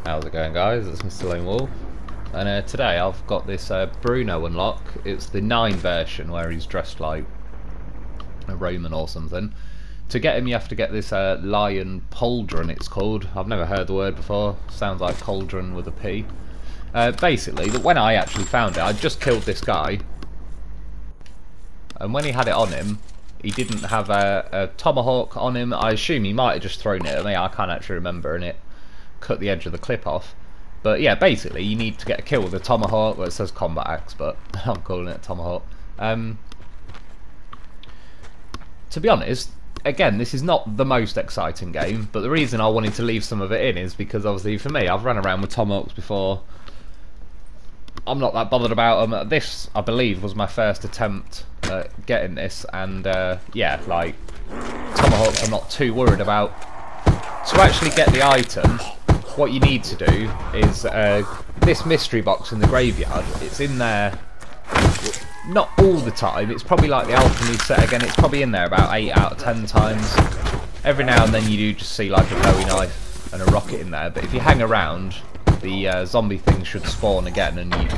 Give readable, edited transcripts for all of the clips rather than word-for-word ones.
How's it going, guys? It's Mr. Lone Wolf, and today I've got this Bruno unlock. It's the 9 version where he's dressed like a Roman or something. To get him you have to get this lion Pauldron, it's called. I've never heard the word before. Sounds like cauldron with a P. Basically, when I actually found it, I just killed this guy, and when he had it on him, he didn't have a tomahawk on him. I assume he might have just thrown it at me. I can't actually remember, and it cut the edge of the clip off. But yeah, basically you need to get a kill with a tomahawk. Well, it says combat axe, but I'm calling it a tomahawk. To be honest, again, this is not the most exciting game, but the reason I wanted to leave some of it in is because obviously for me, I've run around with tomahawks before. I'm not that bothered about them. This, I believe, was my first attempt at getting this, and yeah, like, tomahawks I'm not too worried about. To actually get the item, what you need to do is this mystery box in the graveyard. It's in there not all the time. It's probably like the alchemy set again. It's probably in there about 8 out of 10 times. Every now and then you do just see like a Bowie knife and a rocket in there, but if you hang around, the zombie thing should spawn again, and you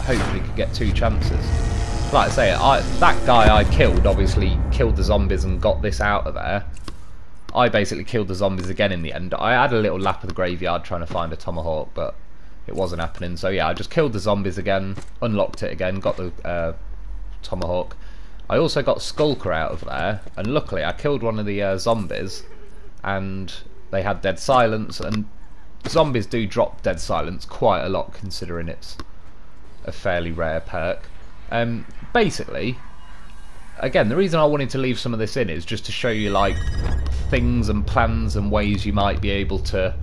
hopefully could get 2 chances. Like I say, that guy I killed obviously killed the zombies and got this out of there. I basically killed the zombies again in the end. I had a little lap of the graveyard trying to find a tomahawk, but it wasn't happening. So yeah, I just killed the zombies again, unlocked it again, got the tomahawk. I also got Skulker out of there, and luckily I killed one of the zombies, and they had dead silence, and zombies do drop dead silence quite a lot considering it's a fairly rare perk. Basically, again, the reason I wanted to leave some of this in is just to show you like things and plans and ways you might be able to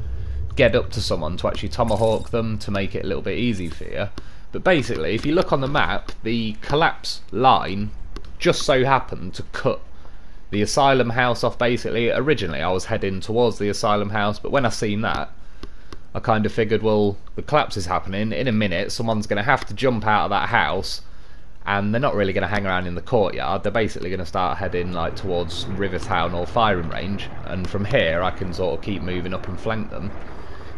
get up to someone to actually tomahawk them to make it a little bit easy for you. But basically, if you look on the map, the collapse line just so happened to cut the asylum house off. Basically, originally I was heading towards the asylum house, but when I seen that, I kind of figured, well, the collapse is happening in a minute, someone's going to have to jump out of that house, and they're not really going to hang around in the courtyard. They're basically going to start heading like towards Rivertown or firing range, and from here I can sort of keep moving up and flank them.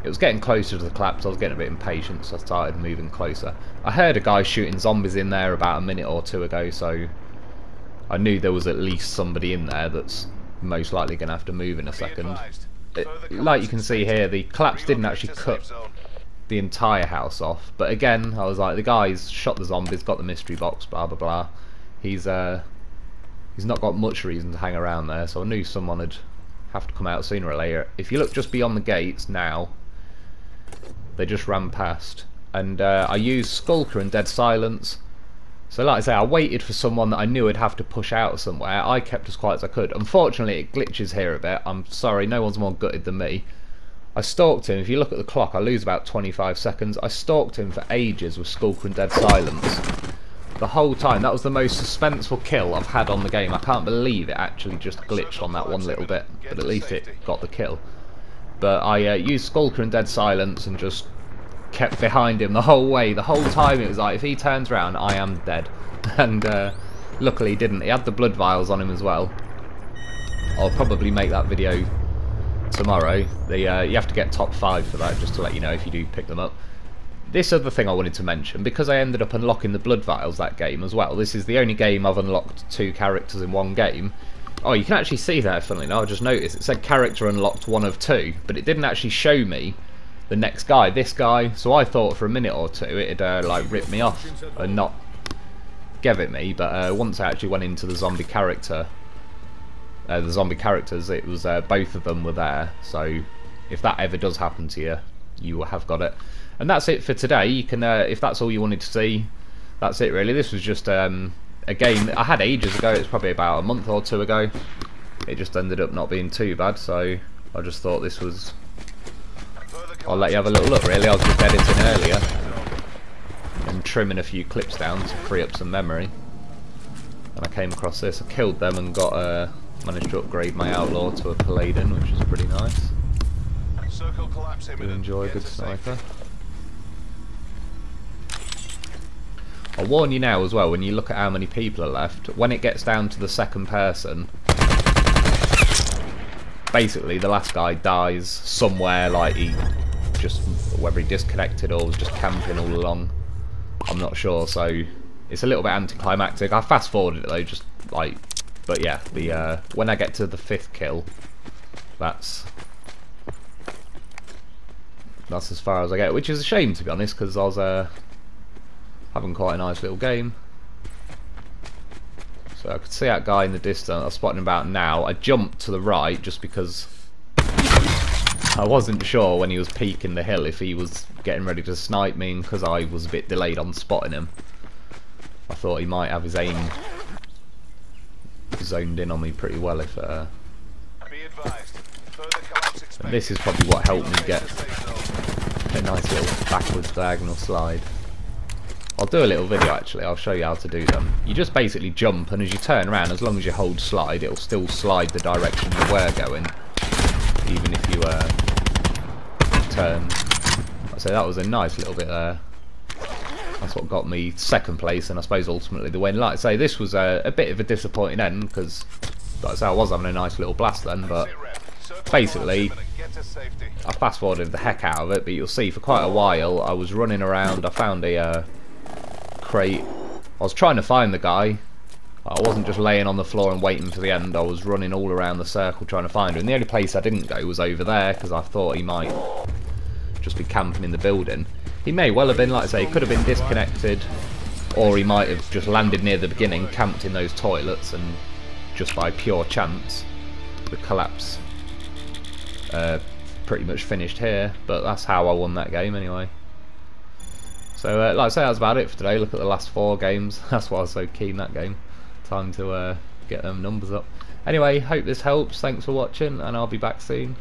It was getting closer to the collapse. I was getting a bit impatient, so I started moving closer. I heard a guy shooting zombies in there about a minute or 2 ago, so I knew there was at least somebody in there that's most likely going to have to move in a second. Like you can see here, the collapse didn't actually cut the entire house off, but again, I was like, the guy's shot the zombies, got the mystery box, blah blah blah. He's not got much reason to hang around there, so I knew someone would have to come out sooner or later. If you look just beyond the gates now, they just ran past, and I used Skulker and Dead Silence. So like I say, I waited for someone that I knew would have to push out somewhere. I kept as quiet as I could. Unfortunately, it glitches here a bit. I'm sorry, no one's more gutted than me. I stalked him. If you look at the clock, I lose about 25 seconds. I stalked him for ages with Skulker and Dead Silence. The whole time. That was the most suspenseful kill I've had on the game. I can't believe it actually just glitched on that one little bit, but at least it got the kill. But I used Skulker and Dead Silence and just kept behind him the whole way. The whole time it was like, if he turns around, I am dead. And luckily he didn't. He had the blood vials on him as well. I'll probably make that video tomorrow. You have to get top 5 for that, just to let you know if you do pick them up. This other thing I wanted to mention, because I ended up unlocking the blood vials that game as well. This is the only game I've unlocked 2 characters in one game. Oh, you can actually see that, funnily enough, I just noticed. It said character unlocked 1 of 2, but it didn't actually show me the next guy, this guy. So I thought for a minute or 2 it'd like rip me off and not give it me, but once I actually went into the zombie characters, it was both of them were there. So if that ever does happen to you, you will have got it. And that's it for today. You can, if that's all you wanted to see, that's it really. This was just a game I had ages ago. It's probably about a month or 2 ago. It just ended up not being too bad, so I just thought this was, I'll let you have a little look really. I was just editing earlier and trimming a few clips down to free up some memory, and I came across this. I killed them and got managed to upgrade my outlaw to a paladin, which is pretty nice. Do enjoy a good sniper. I'll warn you now as well, when you look at how many people are left, when it gets down to the second person, basically the last guy dies somewhere, like he just whether he disconnected or was just camping all along. I'm not sure, so it's a little bit anticlimactic. I fast forwarded it though, just like, but yeah, the when I get to the 5th kill, that's as far as I get, which is a shame to be honest, because I was having quite a nice little game. So I could see that guy in the distance. I was spotting him about now. I jumped to the right just because I wasn't sure when he was peeking the hill if he was getting ready to snipe me, and because I was a bit delayed on spotting him, I thought he might have his aim zoned in on me pretty well if and this is probably what helped me get a nice little backwards diagonal slide. I'll do a little video actually, I'll show you how to do them. You just basically jump, and as you turn around, as long as you hold slide, it'll still slide the direction you were going, even if you turn. So that was a nice little bit there. That's what got me 2nd place, and I suppose ultimately the win. Like I say, this was a bit of a disappointing end, because like I say, I was having a nice little blast then, but basically I fast forwarded the heck out of it. But you'll see for quite a while I was running around. I found a crate. I was trying to find the guy. I wasn't just laying on the floor and waiting for the end. I was running all around the circle trying to find him, and the only place I didn't go was over there, because I thought he might just be camping in the building. He may well have been, like I say, he could have been disconnected, or he might have just landed near the beginning, camped in those toilets, and just by pure chance the collapse pretty much finished here. But that's how I won that game anyway. So like I say, that's about it for today. Look at the last 4 games. That's why I was so keen that game. Time to get them numbers up. Anyway, hope this helps. Thanks for watching, and I'll be back soon.